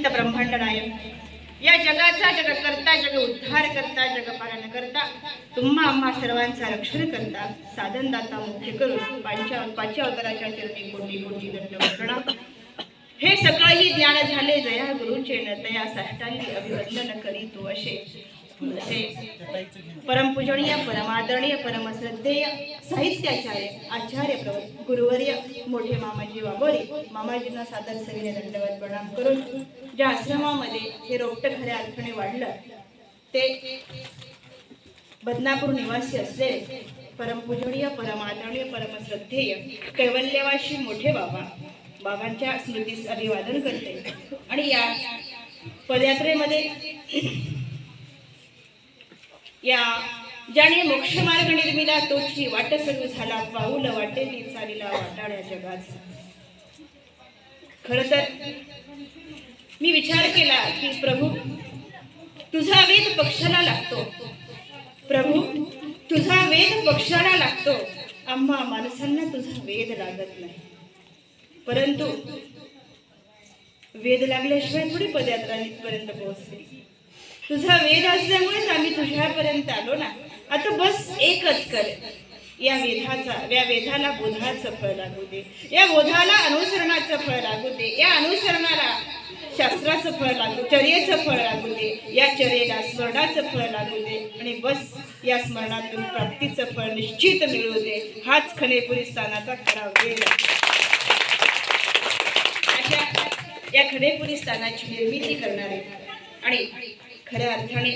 अनंत ब्रह्मांड नायक, या जगाचा जग करता, जग उद्धार करता, जग पालन करता, तुम्हा आम्हा सर्वांचा रक्षण करता, साधन दाता मुख्य करून पाचव्या अवताराच्या चरणी कोटी कोटी दंडवत प्रणाम. हे सकाळी ज्ञान झाले जया गुरुचे न तया साष्टांगी अभिवंदन करी तू असे परमपूजनीय परमादरणीय परमश्रद्धेय साहित्याचार्य आचार्य गुरुवर्य मोठे मामाजी वाबोरी मामाजींना सादर सविनय दंडवत प्रणाम करून ज्या आश्रमामध्ये हे रोपट खऱ्या अर्थाने वाढलं ते बदनापूर निवासी असलेले परमपूजनीय परमादरणीय परमश्रद्धेय कैवल्यवासी मोठे बाबांच्या स्मृतीस अभिवादन करते. आणि या पदयात्रेमध्ये या ज्याने मोक्षमार्ग निर्मिला तोची वाट सुरू झाला, पाऊल वाटेली चालीला वाटाड्या जगाचा. खरं तर मी विचार केला की प्रभू तुझा वेद पक्षाला लागतो, प्रभू तुझा वेद पक्षाला लागतो, आम्हा माणसांना तुझा वेद लागत नाही. परंतु वेद लागल्याशिवाय थोडी पदयात्रा इथपर्यंत पोहोचली. तुझा वेद असल्यामुळेच आम्ही तुझ्यापर्यंत आलो ना. आता बस एकच कर, या वेधाला बोधाचं फळ लागू दे, या बोधाला अनुसरणाचं फळ लागू दे, या अनुसरणाला शास्त्राचं फळ लागू, चर्येचं फळ लागू दे, या चर्येला स्मरणाचं फळ लागू दे, आणि बस या स्मरणातून प्राप्तीचं फळ निश्चित मिळू दे. हाच खनेपुरी स्थानाचा खरा वेद. अशा या खनेपुरी स्थानाची निर्मिती करणारे आणि खऱ्या अर्थाने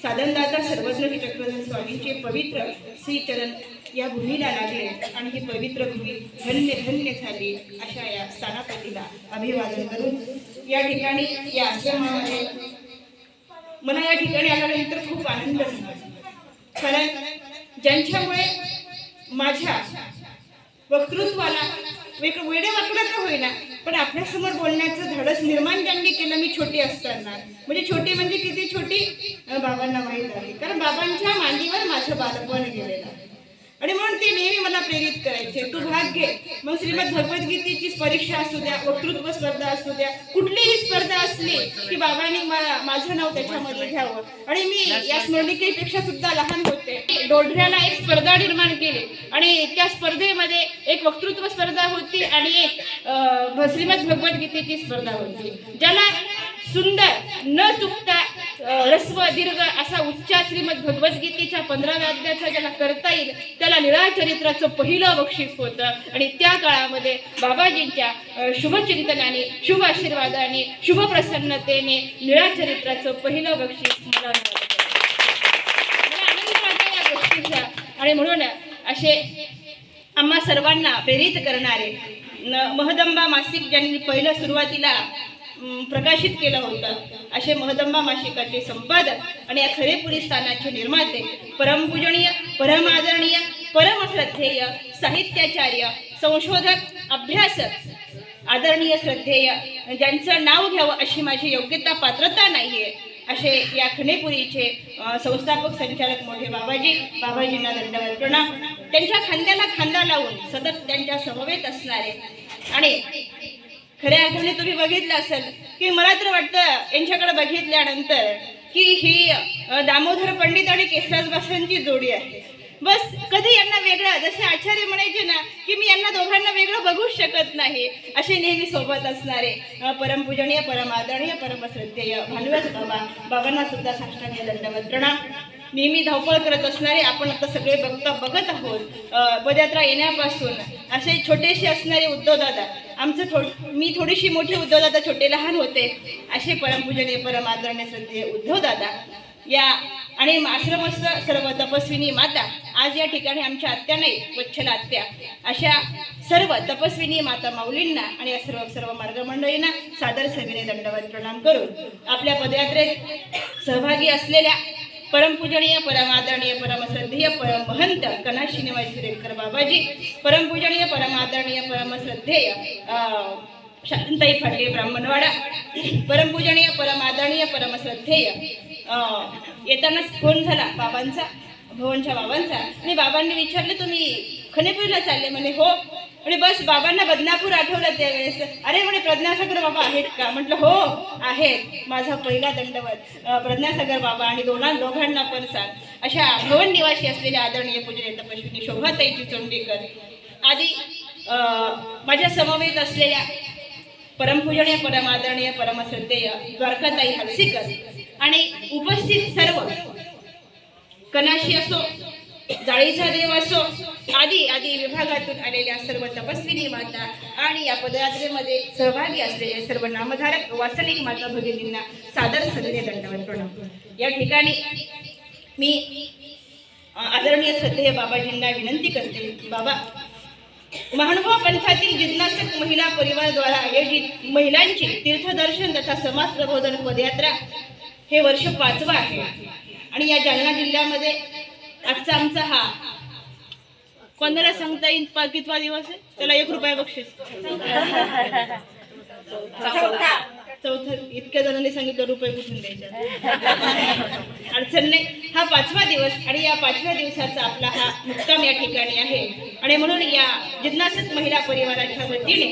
साधनदाता सर्वज्ञ चक्रधर स्वामींचे पवित्र श्रीचरण या भूमीला लागले आणि ही पवित्र भूमी धन्य धन्य झाली. अशा या स्थानापतीला अभिवादन करून या ठिकाणी या आश्रमामध्ये मला या ठिकाणी आल्यानंतर खूप आनंद झाला. कारण ज्यांच्यामुळे माझ्या वक्तृत्वाला वेडे वाकडं तर होईना, पण आपल्यासमोर बोलण्याचं धाडस निर्माण ज्यांनी केलं मी छोटी असताना, म्हणजे छोटी म्हणजे किती छोटी बाबांना माहीत आहे. कारण बाबांच्या मांडीवर माझं बालपण गेलेलं आहे आणि म्हणून ते नेहमी मला प्रेरित करायचे, तू भाग घे. मग श्रीमद भगवद्गीतेची परीक्षा असू द्या, वक्तृत्व स्पर्धा असू द्या, कुठलीही स्पर्धा असली की बाबांनी माझं नाव त्याच्यामध्ये घ्यावं. आणि मी या स्मरणिकेपेक्षा सुद्धा लहान होते. डोढऱ्याला एक स्पर्धा निर्माण केली आणि त्या स्पर्धेमध्ये एक वक्तृत्व स्पर्धा होती आणि एक श्रीमद भगवद्गीतेची स्पर्धा होती. ज्याला सुंदर न चुकता रस्व दीर्घ असा उच्चार श्रीमद भगवद्गीतेच्या 15व्या अध्यायाचा ज्याला करता येईल त्याला लीळाचरित्राचं पहिलं बक्षीस होतं. आणि त्या काळामध्ये बाबाजींच्या शुभचिंतनाने, शुभ आशीर्वादाने, शुभ प्रसन्नतेने लीळाचरित्राचं पहिलं बक्षीस मला मिळालं. मला आनंद वाटला या गोष्टीचा. आणि म्हणून असे आम्हा सर्वांना प्रेरित करणारे महदंबा मासिक ज्यांनी पहिलं सुरुवातीला प्रकाशित केलं होतं असे महदंबा मासिकाचे संपादक आणि या खरेपुरी स्थानाचे निर्माते परमपूजनीय परमादरणीय परमश्रद्धेय साहित्याचार्य संशोधक अभ्यासक आदरणीय श्रद्धेय ज्यांचं नाव घ्यावं अशी माझी योग्यता पात्रता नाहीये असे या खनेपुरीचे संस्थापक संचालक मोठे बाबाजींना दंडवत प्रणाम. त्यांच्या खांद्याला खांदा लावून सतत त्यांच्या समवेत असणारे आणि खऱ्या अर्थाने तुम्ही बघितलं असेल की मला तर वाटतं यांच्याकडे बघितल्यानंतर की ही दामोदर पंडित आणि केशराज बसांची जोडी आहे. बस कधी यांना वेगळं, जसे आचार्य म्हणायचे ना की मी यांना दोघांना वेगळं बघूच शकत नाही, असे नेहमी सोबत असणारे परमपूजनीय परमादरणीय परमश्रद्धेय भानुदास बाबांना सुद्धा साष्टांग दंडवत प्रणाम. नेहमी धावपळ करत असणारे आपण आता सगळे बघत आहोत. पदयात्रा येण्यापासून असे छोटेसे असणारे उद्धवदादा, मी थोडीशी मोठी, उद्धवदादा छोटे लहान होते, असे परमपूजनीय परमादरणीय श्रद्धेय उद्धवदादा या आणि आश्रमस्थ सर्व तपस्विनी माता, आज या ठिकाणी आमच्या आत्या नाही वच्छला आत्या, अशा सर्व तपस्विनी माता माऊलींना आणि या सर्व मार्गमंडळींना सादर सविनय दंडवत प्रणाम करून आपल्या पदयात्रेत सहभागी असलेल्या परमपूजनीय परमादरणीय परमश्रद्धेय परमहंत कना श्रीनिवास शिरेकर बाबाजी, परमपूजनीय परमादरणीय परमश्रद्धेय शांताई फाटे ब्राह्मणवाडा, परमपूजनीय परमादरणीय परमश्रद्धेय येतानाच फोन झाला बाबांचा, भवनच्या बाबांचा, आणि बाबांनी विचारले तुम्ही खनेपुरीला चालले म्हणे. हो. म्हणजे बस बाबांना बदनापूर आठवलं त्यावेळेस. अरे म्हणे प्रज्ञासागर बाबा आहेत का? म्हटलं हो आहेत. माझा पहिला दंडवत प्रज्ञासागर बाबा आणि दोघांना पण सांग. अशा भवन निवासी असलेल्या आदरणीय पूजनीय तपस्विनी शोभाताई चोंडेकर आदी माझ्या समवेत असलेल्या परमपूजनीय परमादरणीय परमश्रद्धेय द्वारकाताई हलसीकर आणि उपस्थित सर्व कनाशी असो, जाळीचा देव असो, आदी आदी विभागातून आलेल्या सर्व तपस्विनी माता आणि या पदयात्रेमध्ये सहभागी असलेल्या सर्व नामधारक वासनिक माता भगिनींना सादर सदरे दंडवत प्रणाम. या ठिकाणी मी आदरणीय श्रद्धेय बाबाजींना विनंती करते. बाबा, महानुभाव पंथातील जिज्ञासक महिला परिवाराद्वारा आयोजित महिलांची तीर्थदर्शन तथा समाज प्रबोधन पदयात्रा हे वर्ष 5वा आहे आणि या जालना जिल्ह्यामध्ये आजचा आमचा हा कोणाला सांगता येईल कितवा दिवस आहे? त्याला 1 रुपया बक्षीस. चौथा. इतक्या जणांनी सांगितलं रुपये कुठून द्यायचे, अडचण नाही. हा 5वा दिवस आणि या 5व्या दिवसाचा आपला हा मुक्काम या ठिकाणी आहे आणि म्हणून या जिज्ञासक महिला परिवाराच्या वतीने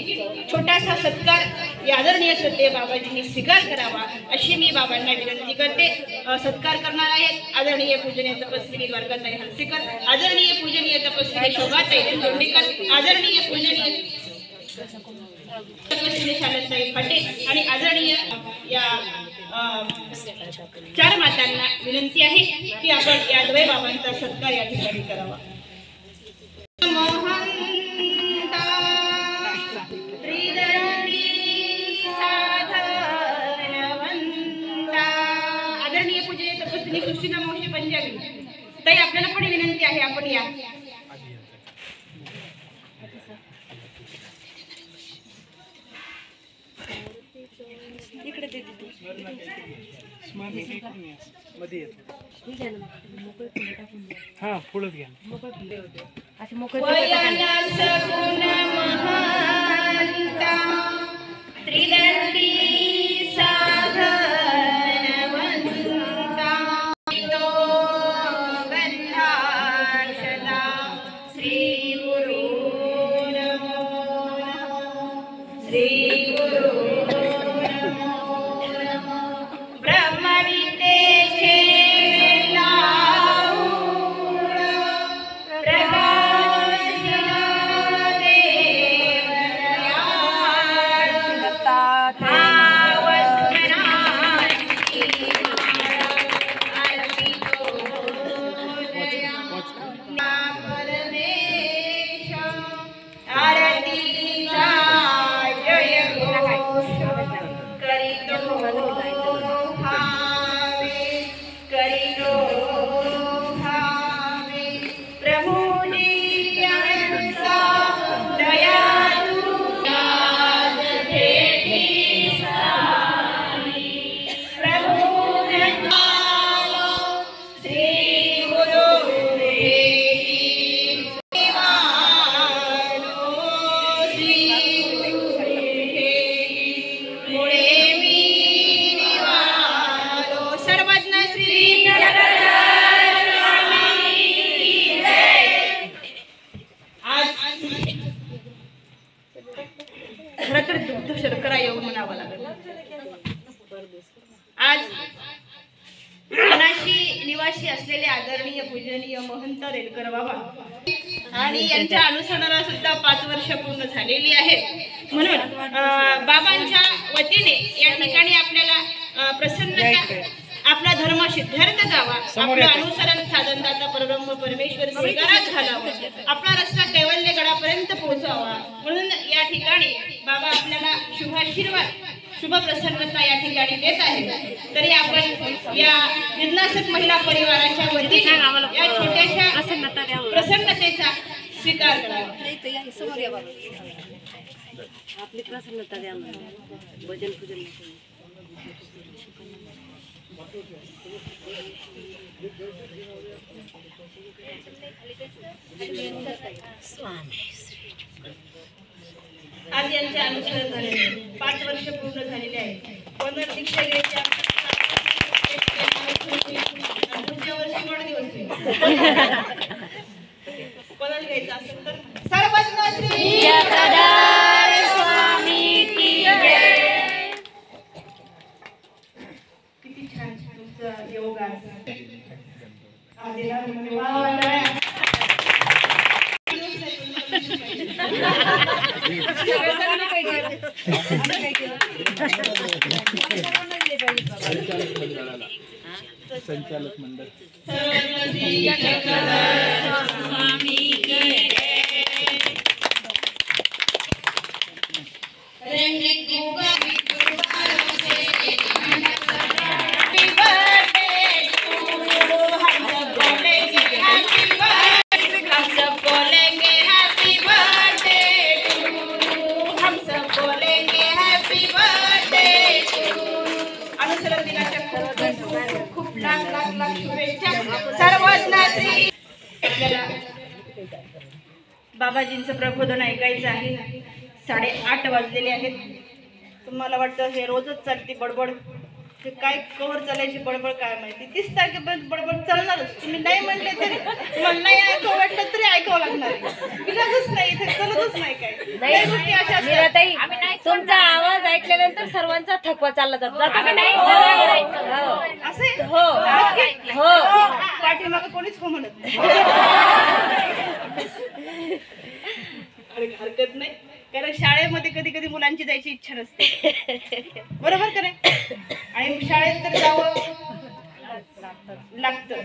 छोटासा सत्कार या आदरणीय श्रद्धेय बाबाजींनी स्वीकार करावा अशी मी बाबांना विनंती करते. सत्कार करणार आहेत आदरणीय पूजनीय तपस्विनी द्वारकाताई हलसीकर, आदरणीय पूजनीय तपस्विनी शोभाताई चोंडेकर, आदरणीय पूजनीय तपस्विनी शारदाताई फाटे आणि आदरणीय या 4 मातांना विनंती आहे की आपण या द्वय बाबांचा सत्कार या ठिकाणी करावा. आदरणीय पूजनीय तपस्विनी सुशीला मावशी पंजाबी ताई, आपल्याला पण विनंती आहे आपण या. हा पुढे घ्या. आज कनाशी निवासी असलेले आदरणीय पूजनीय महंत रेलकर बाबा आणि यांच्या अनुसरणाला सुद्धा 5 वर्ष पूर्ण झालेली आहेत. म्हणून बाबांच्या वतीने या ठिकाणी आपल्याला प्रसन्नता, आपला धर्म सिद्धार्थ जावा, आपलं अनुसरण साधनदाता परब्रह्म परमेश्वर स्वीकारात घालावा, आपला रस्ता कैवल्य गडापर्यंत पोहोचावा. म्हणून या ठिकाणी बाबा आपल्याला शुभाशीर्वाद, शुभ प्रसन्नता या ठिकाणी देत आहे. तरी आपण या जिज्ञासक महिला परिवाराच्या वतीने या छोट्याशा प्रसन्नतेचा स्वीकार करावा. आपली प्रसन्नता द्या, भजन पूजन. आज यांचे अनुसरण झाले 5 वर्ष पूर्ण झालेले आहेत. कोणाला दीक्षा घ्यायची पुढच्या वर्षी वाढदिवस कोणाला घ्यायचा असेल तर सर्वांना श्री महाराज. आदिनाथ वा. संचालक मंडळ अनुसरण दिनाच्या खूप लाख लाख लाख शुभेच्छा सर्वांना. आपल्याला बाबाजींचं प्रबोधन ऐकायचं आहे. 8:30 वाजलेले आहेत. तुम्हाला वाटतं हे रोजच चालते बडबड, हे काय कवर चालायची बडबड काय माहिती. 30 तारखेपर्यंत बडबड चालणारच. तुम्ही नाही म्हणले तरी मला नाही ऐकावं वाटलं तरी ऐकावं लागणार. इलाजच नाही, इथे चालतच नाही. काय काही गोष्टी अशा असतात. तुमचा आवाज ऐकल्यानंतर सर्वांचा थकवा चालला जातो. असे हो हो पाठीमागं कोणीच हो म्हणत नाही. हरकत नाही, कारण शाळेमध्ये कधी कधी मुलांची जायची इच्छा नसते. बरोबर का नाही? आणि शाळेत तर जावं लागतं,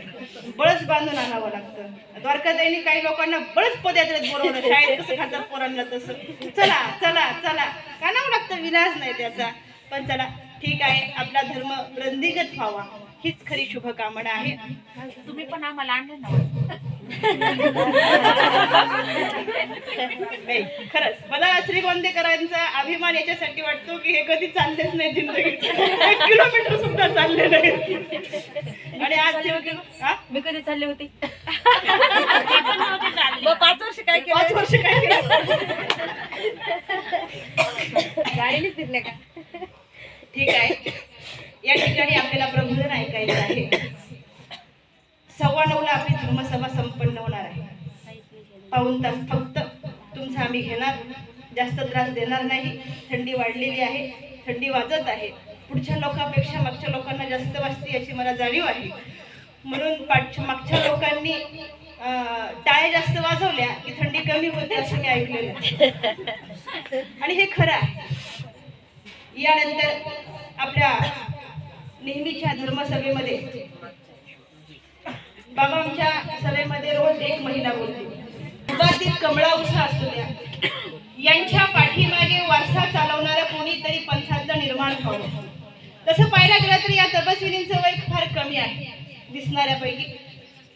बळच बांधून आणावं लागतं. द्वारकाताईने काही लोकांना बळच पदयात्रेत बोलवलं. शाळेत कसं खातात पोरांना तसं चला चला चला कानावं लागतं. विलास नाही त्याचा. पण चला ठीक आहे, आपला धर्म वृद्धिंगत व्हावा हीच खरी शुभकामना आहे. तुम्ही पण आम्हाला आणलं ना. नाही, खरंच मला श्री गोंदेकरांचा अभिमान याच्यासाठी वाटतो की हे कधी चाललेच नाही जिंदगीत. 1 किलोमीटर सुद्धा चालले नाही. आणि आज मी कधी चालले होते. 5 वर्ष काय केलं? 5 वर्ष काय केलं? गाडीने फिरले का? ठीक आहे, या ठिकाणी आपल्याला प्रबोधन ऐकायचं आहे. 9:15 आपली धर्मसभा संपन्न होणार आहे. पाऊण तास फक्त तुमचा आम्ही घेणार, जास्त त्रास देणार नाही. थंडी वाढलेली आहे, थंडी वाजत आहे. पुढच्या लोकांपेक्षा मागच्या लोकांना जास्त वाजते याची मला जाणीव आहे. म्हणून मागच्या लोकांनी टाळ्या जास्त वाजवल्या की थंडी कमी होते असं मी ऐकलेलं आहे. आणि हे खरं आहे. यानंतर आपल्या नेहमीच्या धर्मसभेमध्ये बाबांच्या सभेमध्ये रोज एक महिला बोलते. उभारतीत कमळा उषा असू द्या, यांच्या पाठीमागे वारसा चालवणारं कोणीतरी पंथातलं निर्माण व्हावं. तसं पाहायला गेलं तर या तपस्विनींचं वय फार कमी आहे दिसणाऱ्यापैकी,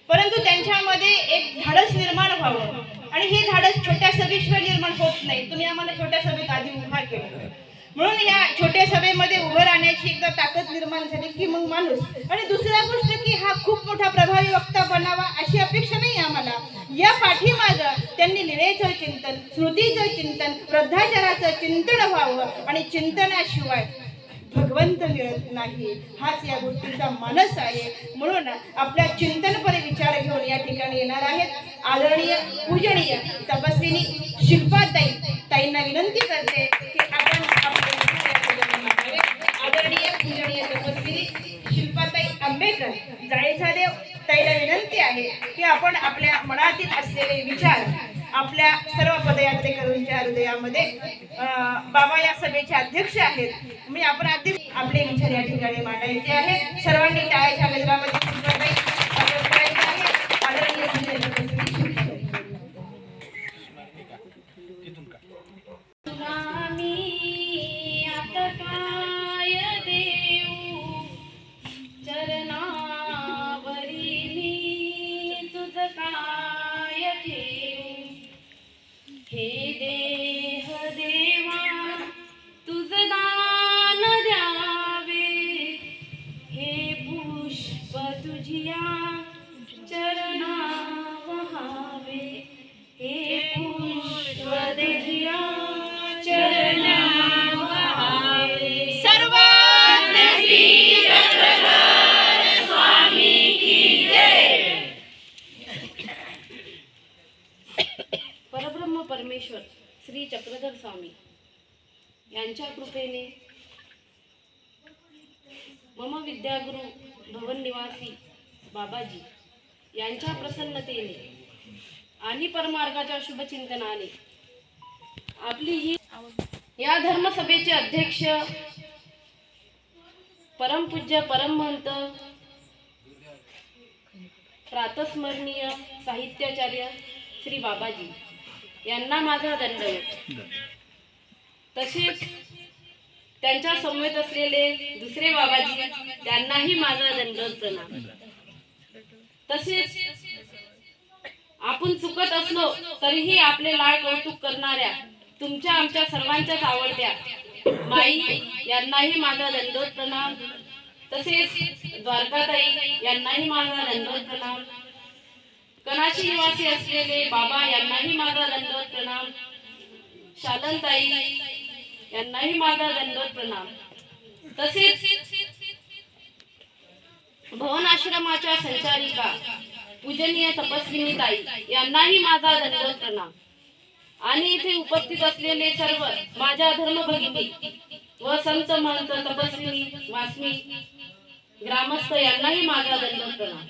परंतु त्यांच्यामध्ये एक धाडस निर्माण व्हावं. आणि हे धाडस छोट्या सभेशिवाय निर्माण होत नाही. तुम्ही आम्हाला छोट्या सभेत आधी उभा केलं, म्हणून या छोट्या सभेमध्ये उभं राहण्याची एकदा ताकद निर्माण झाली की मग माणूस. आणि दुसऱ्या गोष्ट की हा खूप मोठा प्रभावी वक्ता बनावा अशी अपेक्षा नाही आम्हाला. या पाठीमागं त्यांनी लिळेचं चिंतन, स्मृतीचं चिंतन, वृद्धाचाराचं चिंतन व्हावं. आणि चिंतनाशिवाय भगवंत मिळत नाही, हाच या गोष्टीचा मानस आहे. म्हणून आपल्या चिंतनपरे विचार घेऊन या ठिकाणी येणार आहेत आदरणीय पूजनीय तपस्विनी शिल्पाताई. ताईंना विनंती करते की आपण आदरणीय पूजनीय तपस्विनी शिल्पाताई आंबेकर जाळेचादेव ताईला विनंती आहे की आपण आपल्या मनातील असलेले विचार आपल्या सर्व पदयात्रेकरूंच्या हृदयामध्ये, बाबा या सभेचे अध्यक्ष आहेत, मी आपण आपले विचार या ठिकाणी मांडायचे आहे. सर्वांनी टाळ्याच्या गजरामध्ये शिल्पाताई स्वागत करायचे आहे. आदरणीय पूजनीय तपस्विनी शिल्पाताई. हे देह देवा तुझ दान द्यावे, हे पुष्प तुझिया चरणा वहावे, हे पुष्प तुझिया चरणा वहावे. सर्वांना स्वामी की जय. परब्रह्म परमेश्वर श्री चक्रधर स्वामी यांच्या कृपेने मम विद्यागुरु भवन निवासी बाबाजी यांच्या प्रसन्नतेने आणि परमार्गाच्या शुभचिंतनाने आपली ही या धर्मसभेचे अध्यक्ष परमपूज्य परमहंत प्रातस्मरणीय साहित्याचार्य श्री बाबाजी यांना माझा दंडवत। तसेच त्यांच्या समवेत असलेले दुसरे बाबाजी त्यांनाही माझा दंडवत प्रणाम। तसेच आपण चुकत असलो तरीही आपले लाड कौतुक करणाऱ्या तुमच्या आमच्या सर्वांच्याच आवडत्या माई यांनाही माझा दंडवत प्रणाम। तसेच द्वारकाताई यांनाही माझा दंडवत प्रणाम। कनाशी निवासी असलेले बाबा यांनाही माझा दंडवत प्रणाम। शालनताई यांनाही माझा दंडवत प्रणाम। तसेच भवन आश्रमाच्या संचालिका पूजनीय तपस्विनी ताई यांनाही माझा दंडवत प्रणाम। आणि इथे उपस्थित असलेले सर्व माझ्या धर्मभगिनी व संत महंत तपस्विनी वासनी ग्रामस्थ यांनाही माझा दंडवत प्रणाम।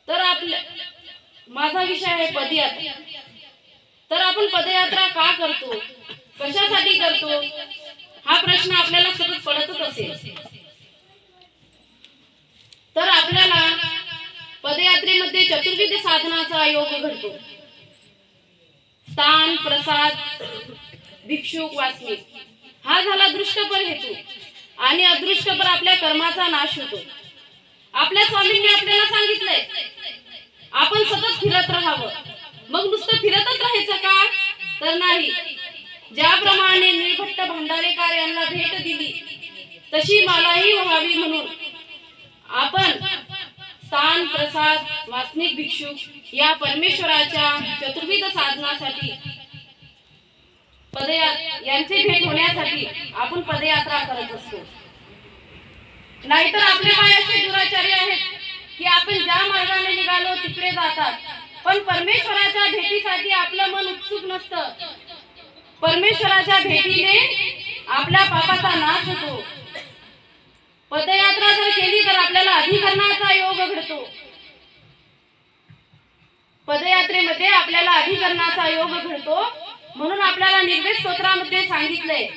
तर माझा विषय आहे पदयात्रा। तर आपण पदयात्रा का करतो, कशासाठी करतो, हा प्रश्न आपल्याला सतत पडतच असेल। तर आपल्याला पदयात्रेमध्ये चतुर्विध साधनाचा योग घडतो। स्थान, प्रसाद, भिक्षुक, वासनिक हा झाला दृष्टपर हेतू आणि अदृष्टपर आपल्या कर्माचा नाश होतो। आपल्या स्वामींनी आपल्याला सांगितलंय आपण सतत फिरत राहावं। मग नुसतं फिरतच राहायचं का? तर नाही। ज्याप्रमाणे निळभट्ट भांडारेकर यांना भेट दिली तशी मलाही व्हावी म्हणून आपण स्थान, प्रसाद, वासनिक, भिक्षुक या परमेश्वराच्या चतुर्विध साधनासाठी यांची भेट होण्यासाठी आपण पदयात्रा करत असतो। नाहीतर आपले पाय असे दुराचारी आहेत की आपण ज्या मार्गाने निघालो तिकडे जातात, पण परमेश्वराच्या भेटीसाठी आपलं मन उत्सुक नसतं। परमेश्वराच्या भेटीने आपल्या पापाचा नाश होतो। पदयात्रा जर केली तर आपल्याला अधिकरणाचा योग घडतो। पदयात्रेमध्ये आपल्याला अधिकरणाचा योग घडतो। म्हणून आपल्याला निर्वेद स्तोत्रामध्ये सांगितलंय,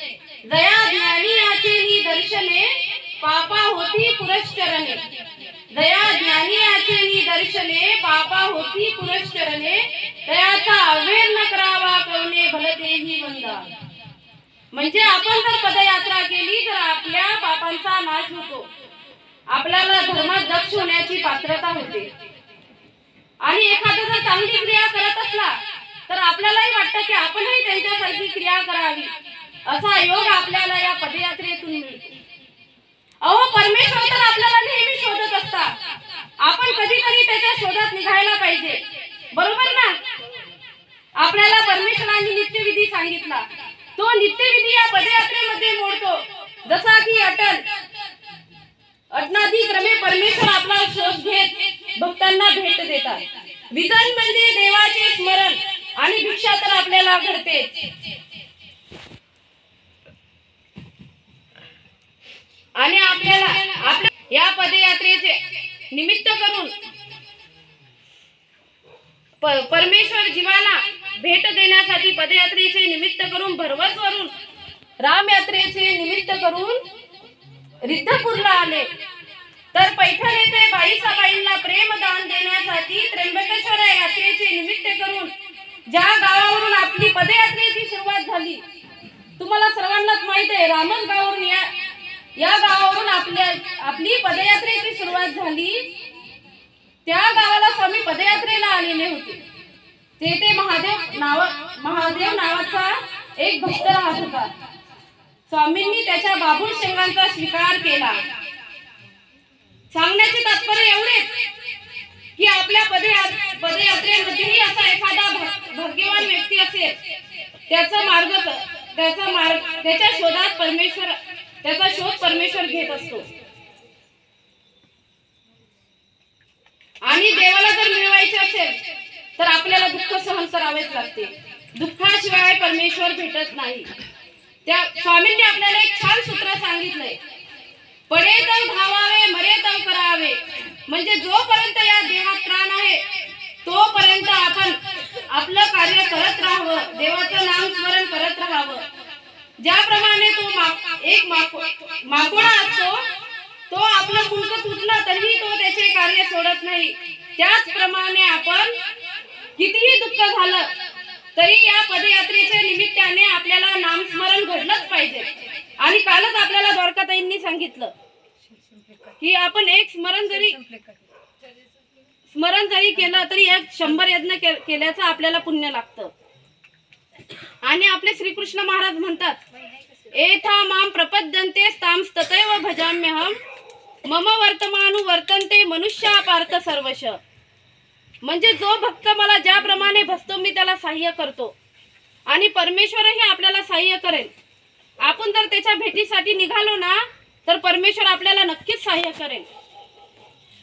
दया ज्ञानी याचेनी दर्शने पापा होती पुरश्चरणे। दया ज्ञानी याचेनी दर्शने पापा होती पुरश्चरणे। दयाचा अवेर न करावा करुणे भलतेही वंदा। म्हणजे आपण जर पदयात्रा केली तर आपल्या पापांचा नाश होतो, आपल्याला धर्मात दक्ष होण्याची पात्रता होते। आणि एखादा जर चांगली क्रिया करत असला तर आपल्यालाही वाटतं की आपणही त्यांच्यासारखी क्रिया करावी, असा योग आपल्याला या पदयात्रेतून मिळतो। अहो, परमेश्वर तर आपल्याला नेहमी शोधत असतात, आपण कधीतरी त्याच्या शोधात निघायला पाहिजे, बरोबर ना? आपल्याला परमेश्वरांनी नित्यविधी सांगितला, तो नित्यविधी या पदयात्रेमध्ये मोडतो। जसा की अटनादी क्रमे परमेश्वर आपला शोध घेत भक्तांना भेट देतात। विधान म्हणजे देवाचे स्मरण आणि भिक्षा तर आपल्याला घडते। आणि आपल्या या पदयात्रेचे निमित्त करून परमेश्वर जीवाला भेट देण्यासाठी पदयात्रेचे निमित्त करून भरवस वरून राम यात्रेचे निमित्त करून रिद्धपूरला आले। तर पैठण येथे बाईसाबाईंना प्रेमदान देण्यासाठी त्र्यंबकेश्वर यात्रेचे निमित्त करून ज्या गावावरून आपली पदयात्रेची सुरुवात झाली, तुम्हाला सर्वांनाच माहित आहे, रामस गावावरून या गावावरून आपली पदयात्रेची सुरुवात झाली। त्या गावाला स्वामी पदयात्रेला आलेले होते। तेथे महादेव नावाचा एक भक्त राहत होता। स्वामींनी त्याच्या बाबूळ शेंगांचा स्वीकार केला। सांगण्याचे तात्पर्य एवढेच की आपल्या पदयात्रेमध्येही असा एखादा भाग्यवान व्यक्ती असेल, त्याच्या शोध परमेश्वर घेत असतो। आणि देवाला जर मिळवायचे असेल तर आपल्याला दुःख सहन करावेच लागते। दुःखाशिवाय परमेश्वर भेटत नाही। त्या स्वामींनी आपल्याला एक छान सूत्र सांगितलंय, पडे तर धावावे मरे तर करावे. म्हणजे जोपर्यंत या देहात प्राण आहे तोपर्यंत आपण आपलं कार्य करत राहावं, देवाचं नाम स्मरण करत राहावं. ज्याप्रमाणे तो एक माकोडा असतो, तो आपलं मुंडकं तुटलं तरीही तो त्याचे कार्य सोडत नाही. त्याचप्रमाणे आपण कितीही दुःख झालं तरी या पदयात्रेच्या निमित्ताने आपल्याला नामस्मरण घडलंच पाहिजे. आणि कालच आपल्याला द्वारकाताईंनी सांगितलं की आपण एक स्मरण जरी केलं तरी एक 100 यज्ञ केल्याचं आपल्याला पुण्य लागतं. आणि आपले श्रीकृष्ण महाराज म्हणतात, एथा माम प्रपद्यन्ते ताम तथैव भजाम्यहम मम वर्तमानु वर्तन्ते मनुष्या पार्थ सर्वश. म्हणजे जो भक्त मला ज्याप्रमाणे भजतो मी त्याला सहाय्य करतो आणि परमेश्वरही आपल्याला सहाय्य करेल. आपण जर त्याच्या भेटीसाठी निघालो ना तर परमेश्वर आपल्याला नक्कीच सहाय्य करेल.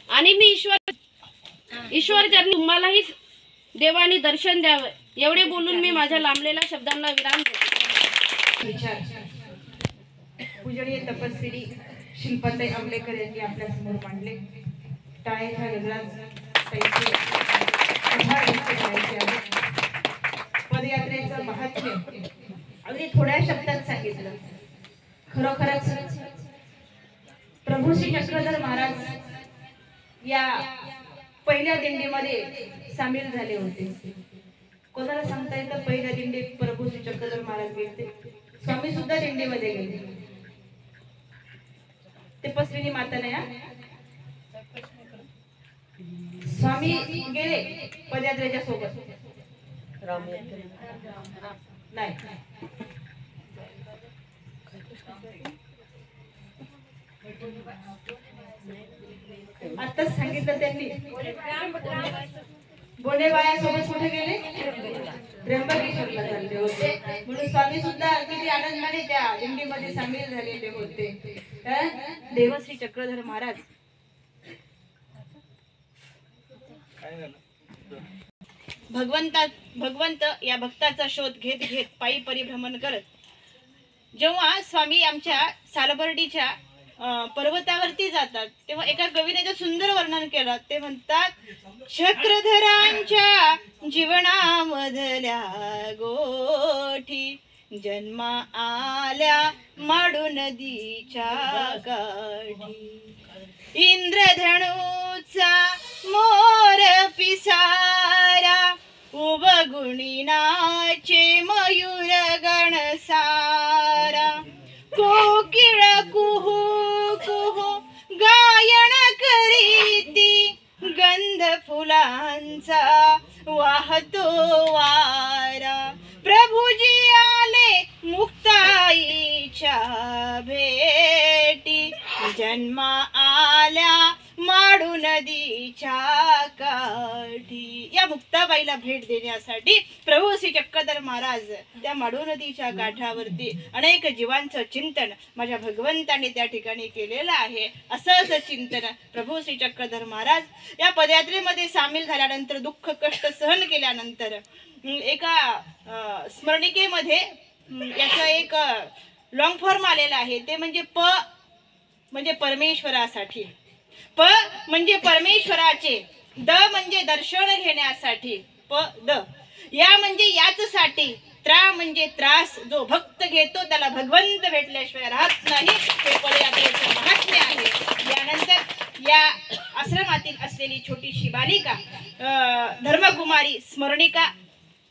आणि मी ईश्वर चरणी तुम्हालाही देवानी दर्शन द्यावं एवढे बोलून मी माझ्या लांबलेल्या शब्दांना विराम देतो. विचार पूजनीय तपस्विनी शिल्पाताई आंबलेकर यांनी आपल्या समोर मांडले. टाळ्याच्या गजरात पदयात्रेचं महात्म्य अगदी थोड्या शब्दात सांगितलं. खरोखरच प्रभू श्री चक्रधर महाराज या पहिल्या दिंडीमध्ये सामील झाले होते. कोणाला सांगता येतं पहिल्या दिंडीत प्रभू श्री चक्रधर महाराज गेले, स्वामी सुद्धा दिंडीमध्ये गेले. ते पस्विनी माता नाही, स्वामी गेले पदयात्रेच्या सोबत नाही. आताच सांगितलं त्यांनी, बोनेबायासोबत कुठे गेले, त्र्यंबकेश्वरला चालले होते. म्हणून स्वामी सुद्धा किती आनंदाने त्या दिंडीमध्ये सामील झालेले होते. देवश्री चक्रधर महाराज भगवंत या भक्ताचा शोध घेत घेत पायी परिभ्रमण करत जेव्हा स्वामी आमच्या सालबर्डीच्या पर्वतावरती जातात तेव्हा एका कवीने जे सुंदर वर्णन केलं ते म्हणतात, चक्रधरांच्या जीवनामधल्या गोठी जन्मा आल्या माडू नदीच्या काठी. इंद्रधनुचा मोर पिसारा उबगुणी नाचे मयूर गणसारा. कोकिळ कुहू कुहू गायन करीती गंध फुलांचा वाहतो वारा. प्रभुजी आले मुक्ताईच्या भेटी जन्मा आल्या माडू नदीच्या काठी. या मुक्ताबाईला भेट देण्यासाठी प्रभू श्री चक्रधर महाराज त्या माडू नदीच्या काठावरती अनेक जीवांचं चिंतन माझ्या भगवंताने त्या ठिकाणी केलेलं आहे. असंच चिंतन प्रभू श्री चक्रधर महाराज या पदयात्रेमध्ये सामील झाल्यानंतर दुःख कष्ट सहन केल्यानंतर एका स्मरणिकेमध्ये याचा एक लॉंग फॉर्म आलेला आहे. ते म्हणजे प म्हणजे परमेश्वरासाठी, प म्हणजे परमेश्वराचे, द म्हणजे दर्शन घेण्यासाठी, प द. या म्हणजे याचसाठी, त्रा म्हणजे त्रास, जो भक्त घेतो त्याला भगवंत भेटल्याशिवाय राहत नाही. हे पदयात्रेचं महात्म्य आहे. यानंतर या आश्रमातील असलेली छोटीशी बालिका धर्मकुमारी स्मरणिका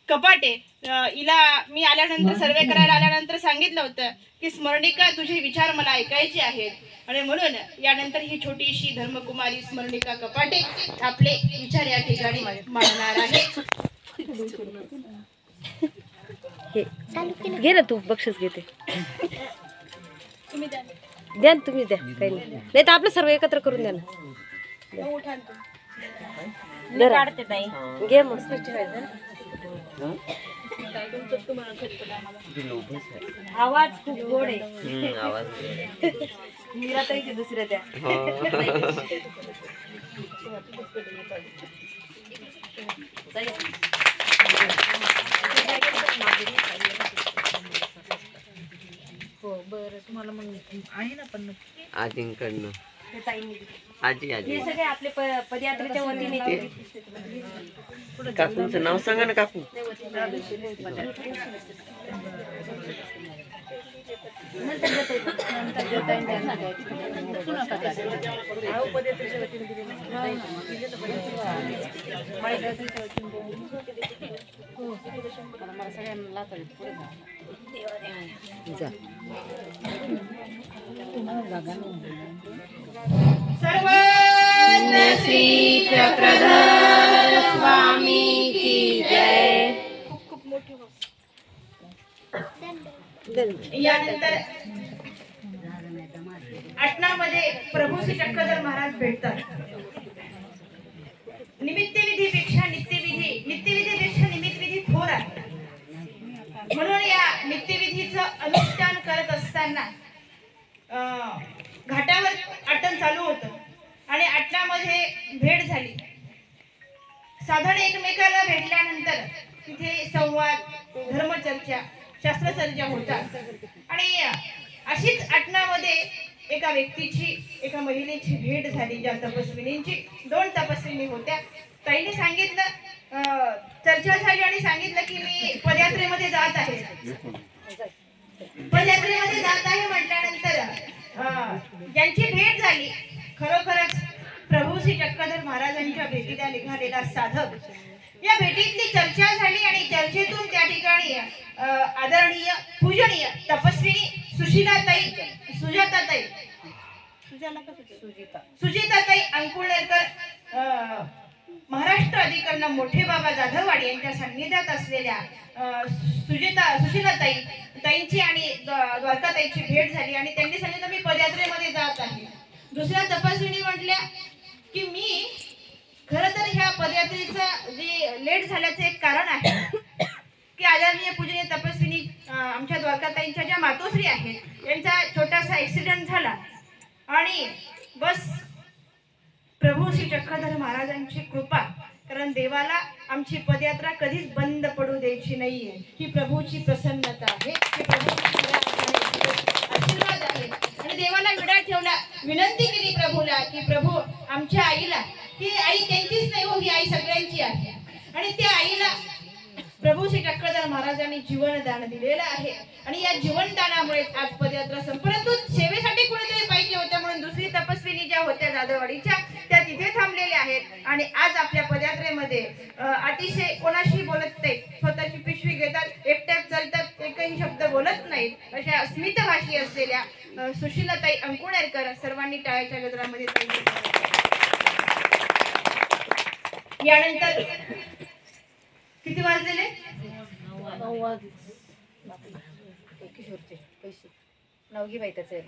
कपाटे, हिला मी आल्यानंतर सर्वे करायला आल्यानंतर सांगितलं होतं की स्मरणिका तुझे विचार मला ऐकायचे आहेत. आणि म्हणून यानंतर ही छोटीशी धर्मकुमारी स्मरणिका कपाटे आपले विचार या ठिकाणी मांडणार आहे. घे ना तू, बक्षीस घेते. द्या तुम्ही, द्या, काही नाही तर आपलं सर्व एकत्र करून द्या ना. घे मस्त. आवाज खूप गोड आहे. मीरा तर इथे दुसऱ्या द्या. हो बरं तुम्हाला मग आहे ना पण आजींकडनं ते ताईंनी दिले. आजी आजी हे सगळे आपले पदयात्रेच्या वतीने काकूंचं नाव सांगा ना काकू. नंतर देता येईल. नंतर देता येईल त्यांना. हा, पदयात्रेच्या वतीने दिले ना. पदयात्रेच्या वतीने दिले. हो. मला सगळ्यांना लाता पुढे सर्वांना श्री चक्रधर स्वामी की जय. यानंतर आटनामध्ये प्रभू श्री चक्रधर महाराज भेटतात. निमित्तविधीपेक्षा नित्यविधीपेक्षा निमित्तविधी थोर आहे. म्हणून या नित्यविधीचं अनुष्ठान करत असताना घाटावर आटन चालू होतं आणि आटनामध्ये भेट झाली. साधारण एकमेकाला भेटल्यानंतर तिथे संवाद, धर्मचर्चा, शास्त्रचर्चा होतात. आणि अशीच आटनामध्ये एका व्यक्तीची, एका महिलेची भेट झाली. ज्या तपस्विनींची 2 तपस्विनी होत्या. ताईने सांगितलं, चर्चा झाली आणि सांगितलं की मी पदयात्रेमध्ये जात आहे. पदयात्रेमध्ये जात आहे म्हटल्यानंतर ज्यांची भेट झाली, खरोखरच प्रभू श्री चक्रधर महाराजांच्या भेटीला निघालेला साधक. या भेटीतली चर्चा झाली आणि चर्चेतून त्या ठिकाणी आदरणीय पूजनीय तपस्विनी सुजाताताई अंकुळनेरकर महाराष्ट्र अधिकरण मोठे बाबा जाधववाडी यांच्या सान्निध्यात असलेल्या सुशीलाताईंची आणि द्वारकाताईची भेट झाली आणि त्यांनी सांगितलं मी पदयात्रेमध्ये जात आहे. दुसऱ्या तपस्विनी म्हटल्या की मी खरं तर ह्या पदयात्रेचं जे लेट झाल्याचं एक कारण आहे की आदरणीय पूजनीय तपस्विनी आमच्या द्वारकाताईंच्या ज्या मातोश्री आहेत त्यांचा छोटासा ऍक्सिडेंट झाला आणि बस प्रभू श्री चक्रधर महाराजांची कृपा, कारण देवाला आमची पदयात्रा कधीच बंद पडू द्यायची नाहीये. ही प्रभूची प्रसन्नता आहे, ही प्रभूची आशीर्वाद आहे. आणि देवाला विडा ठेवला, विनंती केली प्रभूला की प्रभू आमच्या आईला, ही आई त्यांचीच नाही हो, ही आई सगळ्यांची आहे. आणि त्या आईला प्रभू श्री चक्रधर महाराजांनी जीवनदान दिलेलं आहे आणि या जीवनदानामुळे आज पदयात्रा संपन्न. सेवेसाठी कोणीतरी पाहिजे होत्या म्हणून दुसरी तपस्विनी ज्या होत्या जाधववाडीच्या त्या तिथे थांबलेल्या आहेत आणि आज आपल्या पदयात्रेमध्ये अतिशय कोणाशी बोलत नाही, स्वतःची पिशवी घेतात, एकट्यात चालतात, एकही शब्द बोलत नाहीत अशा स्मितभाषी असलेल्या सुशीलाताई अंकुळनेरकर सर्वांनी टाळ्याच्या गजरामध्ये. यानंतर किती वाजलेले? 9 वाजले. किशोरचे पैसे नवगी बाई त्याचे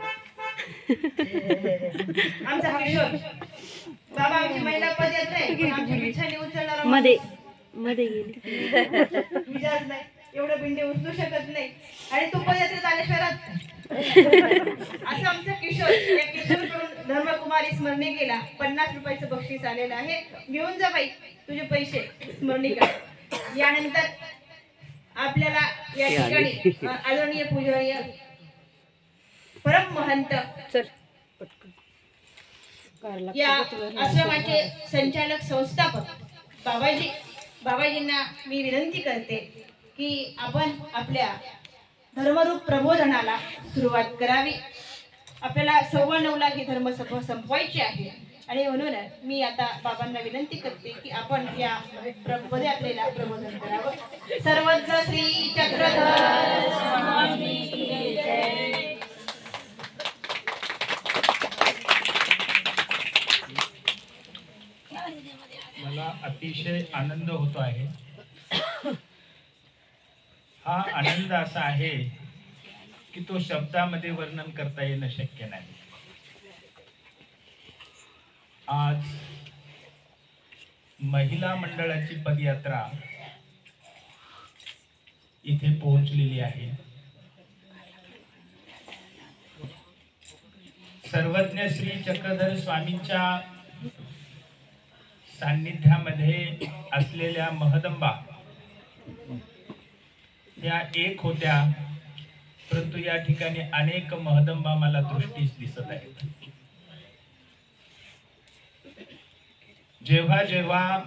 आमचा किशोर बाबा आमची महिला पदयात्रा आहे. आमची बिछाणी उचलणारा मध्ये गेली विचार नाही, एवढं बिंडे उचलू शकत नाही आणि तो पदयात्रेत आल्याशिवाय राहत असं आमचा किशोर. या किशोरकडून धर्मकुमारी स्मरणी केला 50 रुपयाचं बक्षीस आलेलं आहे. घेऊन जा बाई तुझे पैसे स्मरणिका. यानंतर आपल्याला या ठिकाणी आदरणीय पूजनीय परम महंत या आश्रमाचे संचालक संस्थापक बाबाजींना मी विनंती करते की आपण आपल्या धर्मरूप प्रबोधनाला सुरुवात करावी. आपल्याला 9:15ला ही धर्मसभा संपवायची आहे आणि म्हणून मी आता बाबांना विनंती करते की आपण या पदयात्रेला प्रबोधन करावं. सर्वत्र श्री चक्रधर स्वामी की जय. मला अतिशय आनंद होतो आहे. हा आनंद असा आहे की तो शब्दामध्ये वर्णन करता येणं शक्य नाही. आज महिला मंडळाची पदयात्रा इथे पोहोचलेली आहे. सर्वज्ञ श्री चक्रधर स्वामींच्या सान्निध्यामध्ये असलेल्या महदंबा त्या एक होत्या. परंतु या ठिकाणी अनेक महदंबा मला दृष्टीस दिसत आहेत. जेव्हा जेव्हा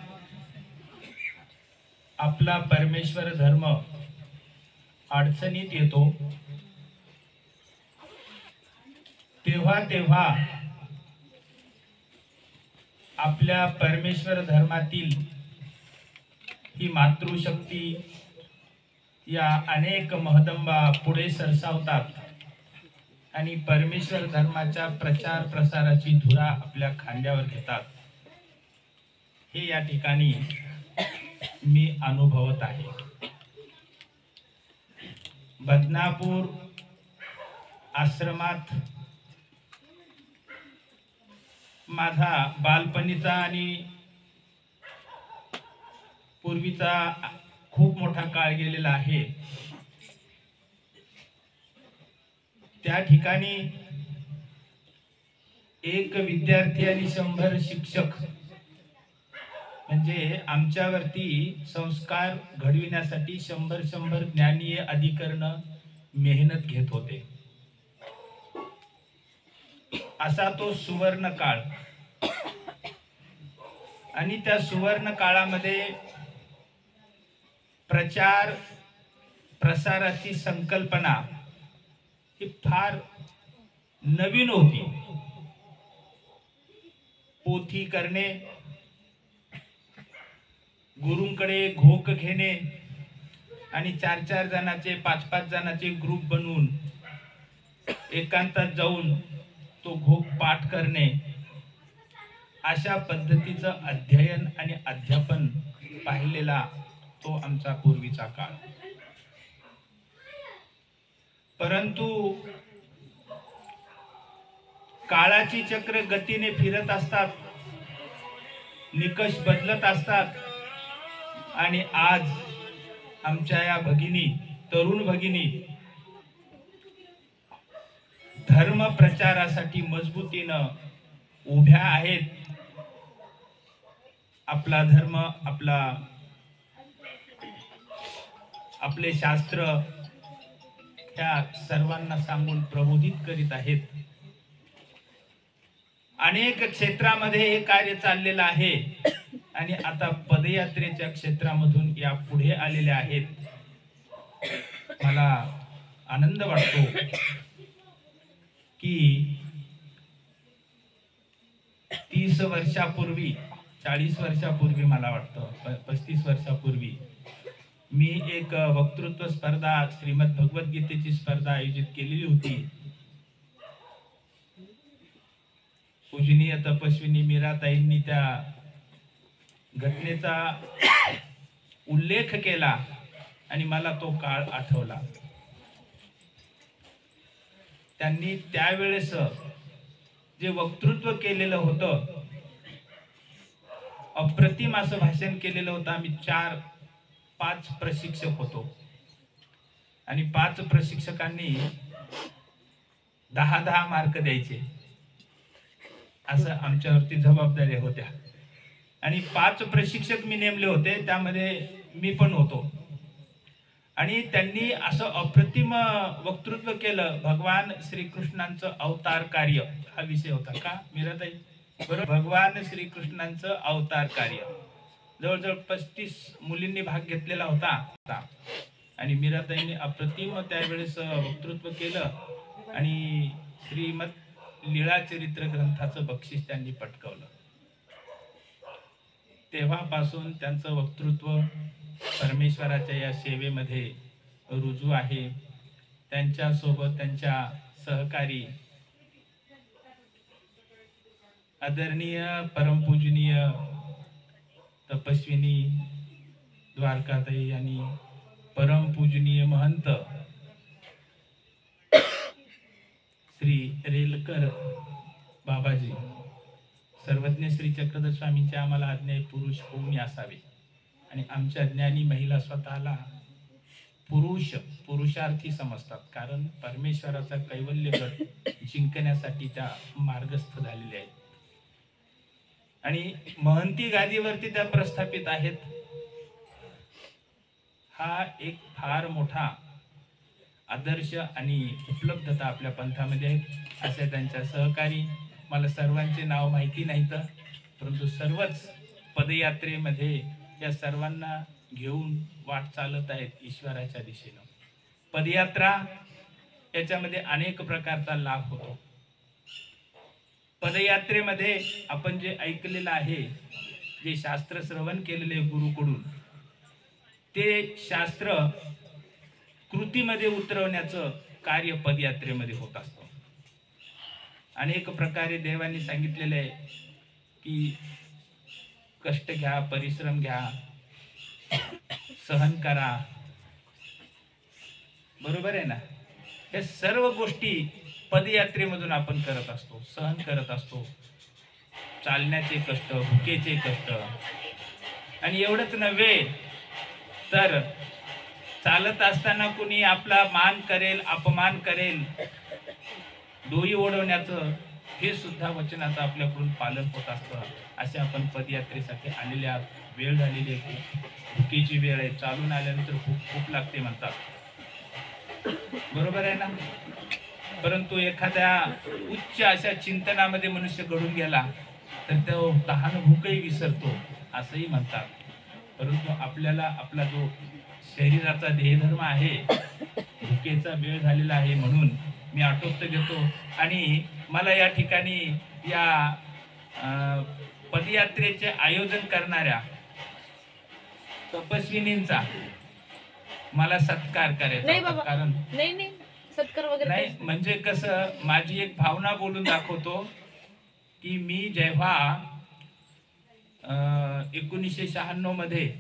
आपला परमेश्वर धर्म अडचणीत येतो तेव्हा तेव्हा आपल्या परमेश्वर धर्मातील ही मातृशक्ती या अनेक महदंबा पुढे सरसावतात आणि परमेश्वर धर्माच्या प्रचार प्रसाराची धुरा आपल्या खांद्यावर घेतात. हे या ठिकाणी मी अनुभवत आहे. बदनापूर आश्रमात माझा बालपणीचा आणि पूर्वीचा खूप मोठा काळ गेलेला आहे. त्या ठिकाणी एक विद्यार्थी आणि 100 शिक्षक म्हणजे आमच्यावरती संस्कार घडविण्यासाठी 100 ज्ञानीय अधिकरण मेहनत घेत होते. असा तो सुवर्ण काळ. आणि त्या सुवर्ण काळामध्ये प्रचार प्रसाराची संकल्पना ही फार नवीन होती. पोथी करणे, गुरूंकडे घोक घेणे आणि 4-4 जणांचे 5-5 जणांचे ग्रुप बनवून एकांतात जाऊन तो घोक पाठ करणे, अशा पद्धतीचं अध्ययन आणि अध्यापन पाहिलेला तो आमचा पूर्वीचा काळ. परंतु काळाची चक्र गतीने फिरत असतात, निकष बदलत असतात आणि आज आमच्या या भगिनी, तरुण भगिनी धर्म प्रचारासाठी मजबूतीनं उभ्या आहेत. आपला धर्म, आपले शास्त्र ह्या सर्वांना सांगून प्रबोधित करीत आहेत. अनेक क्षेत्रामध्ये हे कार्य चाललेलं आहे आणि आता पदयात्रेच्या क्षेत्रामधून या पुढे आलेल्या आहेत. मला आनंद वाटतो की 30 वर्षापूर्वी, 40 वर्षापूर्वी, मला वाटतं 35 वर्षापूर्वी मी एक वक्तृत्व स्पर्धा, श्रीमद भगवद्गीतेची स्पर्धा आयोजित केलेली होती. पूजनीय तपस्विनी मीराताईंनी त्या घटनेचा उल्लेख केला आणि मला तो काळ आठवला. त्यांनी त्यावेळेस जे वक्तृत्व केलेलं होतं, अप्रतिम असं भाषण केलेलं होतं. आम्ही 4-5 प्रशिक्षक होतो आणि 5 प्रशिक्षकांनी 10-10 मार्क द्यायचे, असं आमच्यावरती जबाबदाऱ्या होत्या. आणि 5 प्रशिक्षक मी नेमले होते, त्यामध्ये मी पण होतो. आणि त्यांनी असं अप्रतिम वक्तृत्व केलं. भगवान श्रीकृष्णांचं अवतार कार्य हा विषय होता का मीराताई? बरोबर, भगवान श्रीकृष्णांचं अवतार कार्य. जवळजवळ 35 मुलींनी भाग घेतलेला होता आणि मीराताईंनी अप्रतिम त्यावेळेस वक्तृत्व केलं आणि श्रीमद लीळा चरित्र ग्रंथाचं बक्षीस त्यांनी पटकावलं. तेव्हापासून त्यांचं वक्तृत्व परमेश्वराच्या या सेवेमध्ये रुजू आहे. त्यांच्यासोबत त्यांच्या सहकारी आदरणीय परमपूजनीय तपस्विनी द्वारकाताई आणि परमपूजनीय महंत श्री रेलकर बाबाजी, सर्वज्ञ श्री चक्रधर स्वामींचे आम्हाला आज्ञा पुरुष होऊन असावे आणि आमच्या ज्ञानी महिला स्वतःला पुरुषार्थी समजतात, कारण परमेश्वराचा कैवल्य गट जिंकण्यासाठी त्या मार्गस्थ झालेल्या आहेत आणि महंती गादीवरती त्या प्रस्थापित आहेत. हा एक फार मोठा आदर्श आणि उपलब्धता आपल्या पंथामध्ये आहेत. असे त्यांच्या सहकारी, मला सर्वांचे नाव माहिती नाहीत, परंतु सर्वच पदयात्रेमध्ये या सर्वांना घेऊन वाट चालत आहेत ईश्वराच्या दिशेनं. पदयात्रा याच्यामध्ये अनेक प्रकारचा लाभ होतो. पदयात्रेमध्ये आपण जे ऐकलेलं आहे, जे शास्त्र श्रवण केलेले गुरुकडून, ते शास्त्र कृतीमध्ये उतरवण्याचं कार्य पदयात्रेमध्ये होत असतं. अनेक प्रकारे देवांनी सांगितलेले आहे की कष्ट घ्या, परिश्रम घ्या, सहन करा. बरोबर आहे ना? हे सर्व गोष्टी पदयात्रेमधून आपण करत असतो, सहन करत असतो. चालण्याचे कष्ट, भुकेचे कष्ट. आणि एवढंच नव्हे तर चालत असताना कुणी आपला मान करेल, अपमान करेल, डोई ओढवण्याचं हे सुद्धा वचनाचं आपल्याकडून पालन होत असतं. असे आपण पदयात्रेसाठी आलेले आहोत. वेळ झालेली आहे, भुकेची वेळ आहे, चालून आल्यानंतर भूक खूप लागते म्हणतात. बरोबर आहे ना? परंतु एखाद्या उच्च अशा चिंतनामध्ये मनुष्य घडून गेला तर तो तहान भूकही विसरतो असंही म्हणतात. परंतु आपल्याला आपला जो शरीराचा देहधर्म आहे, भुकेचा वेळ झालेला आहे, म्हणून मी आटोपत घेतो. आणि मला या ठिकाणी या पदयात्रेचे आयोजन करणाऱ्या तपस्विनींचा मला सत्कार करायचा, कारण नाही सत्कार वगैरे नाही म्हणजे कसं, माझी एक भावना बोलून दाखवतो की मी जेव्हा 1996 मध्ये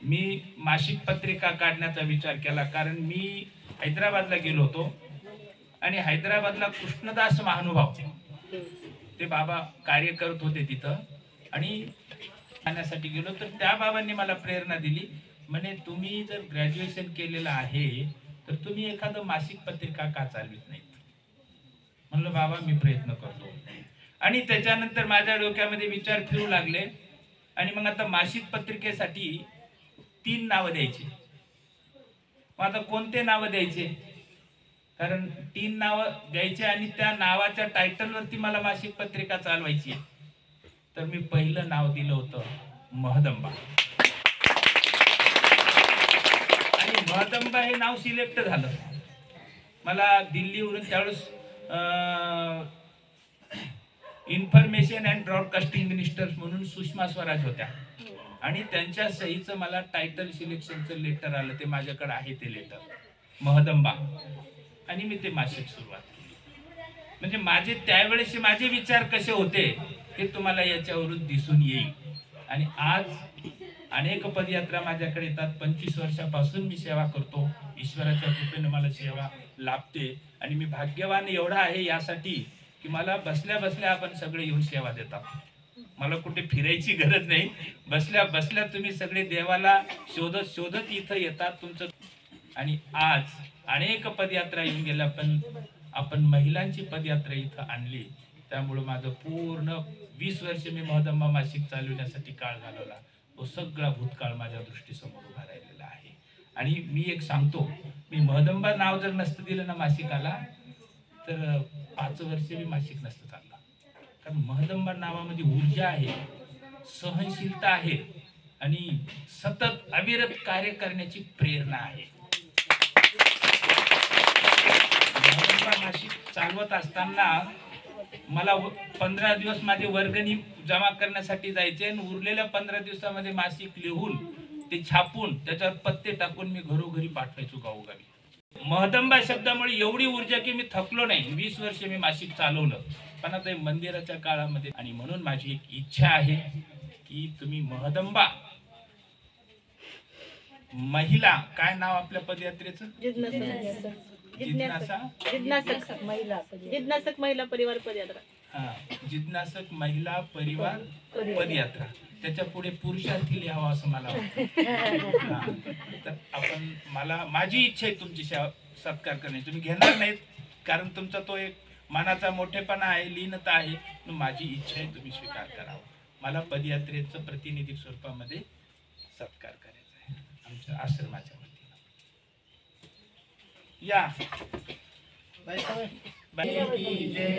मी मासिक पत्रिका काढण्याचा विचार केला. कारण मी हैदराबादला गेलो होतो आणि हैदराबादला कृष्णदास महानुभाव ते बाबा कार्य करत होते तिथं, आणि खाण्यासाठी गेलो तर त्या बाबांनी मला प्रेरणा दिली. म्हणे तुम्ही जर ग्रॅज्युएशन केलेलं आहे तर तुम्ही एखादं मासिक पत्रिका का चालवित नाहीत. म्हणलं बाबा मी प्रयत्न करतो. आणि त्याच्यानंतर माझ्या डोक्यामध्ये विचार फिरू लागले. आणि मग आता मासिक पत्रिकेसाठी 3 नावं द्यायची. मग आता कोणते नावं द्यायचे, कारण 3 नावं द्यायचे आणि त्या नावाच्या टायटलवरती मला मासिक पत्रिका चालवायची. तर मी पहिलं नाव दिलं होतं महदंबा. आणि महदंबा हे नाव सिलेक्ट झालं. मला दिल्लीवरून त्यावेळेस इन्फॉर्मेशन अँड ब्रॉडकास्टिंग मिनिस्टर म्हणून सुषमा स्वराज होत्या, आणि त्यांच्या सहीचं मला टायटल सिलेक्शनचं लेटर आलं. ते माझ्याकडे आहे ते लेटर, महदंबा. आणि मी ते मासिक सुरुवात केली. म्हणजे माझे त्यावेळेसचे माझे विचार कसे होते हे तुम्हाला याच्यावरून दिसून येईल. आणि आज अनेक पदयात्रा माझ्याकडे येतात. 25 वर्षापासून मी सेवा करतो. ईश्वराच्या कृपेने मला सेवा लाभते. आणि मी भाग्यवान एवढा आहे यासाठी की मला बसल्या बसल्या आपण सगळे येऊन सेवा देतात. मला कुठे फिरायची गरज नाही. बसल्या बसल्या तुम्ही सगळे देवाला शोधत शोधत इथं येतात तुमचं. आणि आज अनेक पदयात्रा येऊन गेल्या, पण आपण महिलांची पदयात्रा इथं आणली. त्यामुळे माझं पूर्ण 20 वर्ष मी महदंबा मासिक चालवण्यासाठी काळ घालवला. तो सगळा भूतकाळ माझ्या दृष्टीसमोर उभा राहिलेला आहे. आणि मी एक सांगतो, मी महदंबा नाव जर नसतं दिलं ना मासिकाला तर 5 वर्ष मी मासिक नसतं चाललं. कारण महदंबा नावामध्ये ऊर्जा आहे, सहनशीलता आहे आणि सतत अविरत कार्य करण्याची प्रेरणा आहे. महदंबा मासिक चालवत असताना मला 15 दिवस माझे वर्गणी जमा करण्यासाठी जायचे आणि उरलेल्या 15 दिवसामध्ये मासिक लिहून ते छापून त्याच्यावर पत्ते टाकून मी घरोघरी पाठवायचो गावोगावी. महदंबा शब्दामुळे एवढी ऊर्जा की मी थकलो नाही. 20 वर्ष मी मासिक चालवलं, पण आता मंदिराच्या काळामध्ये. आणि म्हणून माझी एक इच्छा आहे की तुम्ही महदंबा महिला, काय नाव आपल्या पदयात्रेचं, जिज्ञासक महिला परिवार पदयात्रा. हा, जिज्ञासक महिला परिवार पदयात्रा. त्याच्या पुढे पुरुषार्थी लिहावं असं मला वाटतं. तर आपण, मला माझी इच्छा आहे तुमची सत्कार करणे. तुम्ही घेणार नाहीत कारण तुमचा तो एक मनाचा मोठेपणा आहे, लीनता आहे. माझी इच्छा आहे तुम्ही स्वीकार करावा. मला पदयात्रेचं प्रतिनिधी स्वरूपामध्ये सत्कार करायचा आहे आमच्या आश्रमाच्या वतीनं. या बाई की जय.